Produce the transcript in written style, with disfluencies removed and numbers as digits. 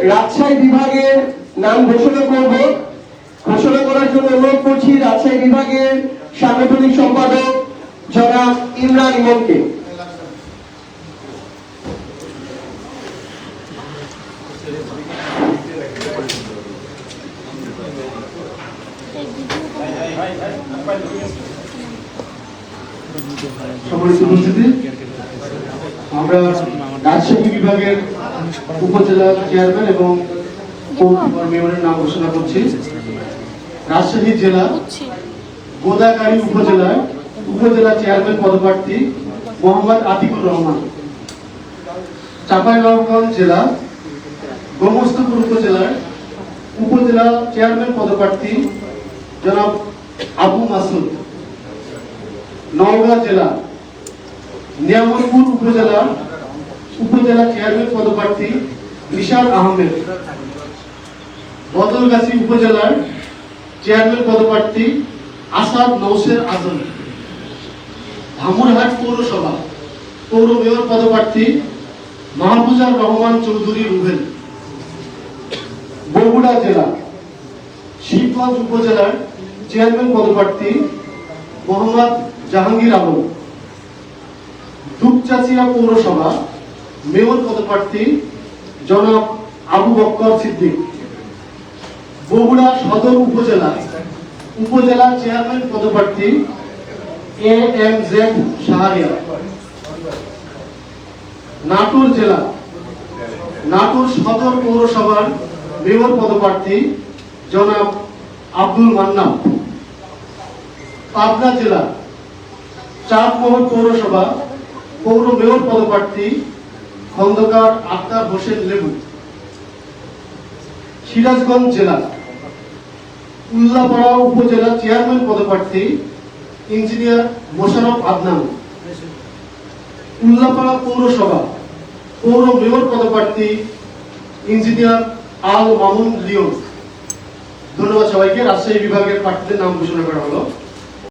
রাজশাহী বিভাগের নাম ঘোষণা করব। ঘোষণা করার জন্য অনুরোধ করছি রাজশাহী বিভাগের সাংগঠনিক সম্পাদক জনাব ইমরান ইমনকে। সম্মানিত উপস্থিতি, আমরা রাজশাহী বিভাগের উপজেলা চেয়ারম্যান এবং পৌর মেয়রের নাম ঘোষণা করছি। রাজশাহী জেলা গোদাগাড়ী উপজেলায় উপজেলা চেয়ারম্যান পদপ্রার্থী মোহাম্মদ আতিকুর রহমান। চাঁপাইনবাবগঞ্জ জেলা গোমস্তাপুর উপজেলার উপজেলা চেয়ারম্যান পদপ্রার্থী জনাব আবু মাসুদ। নওগাঁ জেলা নিয়ামতপুর উপজেলা উপজেলা চেয়ারম্যান পদপ্রার্থী নিশার আহমেদ। বদলগাছি উপজেলার চেয়ারম্যান পদপ্রার্থী আসাদ নৌসের আজম। ধামুরহাট পৌরসভা পৌর মেয়র পদপ্রার্থী মাহফুজার রহমান চৌধুরী রুবেল। বগুড়া জেলা শিবগঞ্জ উপজেলার চেয়ারম্যান পদপ্রার্থী মোহাম্মদ জাহাঙ্গীর আলম। দুপচাচিয়া পৌরসভা মেয়র পদপ্রার্থী জনাব আবু বক্কর সিদ্দিক। বগুড়া সদর উপজেলা উপজেলা চেয়ারম্যান পদপ্রার্থী AMZ শাহরিয়া। নাটোর জেলা নাটোর সদর পৌরসভার মেয়র পদপ্রার্থী জনাব আব্দুল মান্নান। পাবনা জেলা চাঁদমোহন পৌরসভা পৌর মেয়র পদপ্রার্থী খন্দকার আক্তার হোসেন লেবু। সিরাজগঞ্জ জেলা উল্লাপাড়া উপজেলা চেয়ারম্যান পদপ্রার্থী ইঞ্জিনিয়ার মোশাররফ আদনান। উল্লাপাড়া পৌরসভা পৌর মেয়র পদপ্রার্থী ইঞ্জিনিয়ার আল মামুন লিওন। ধন্যবাদ সবাইকে। রাজশাহী বিভাগের প্রার্থীদের নাম ঘোষণা করা হলো।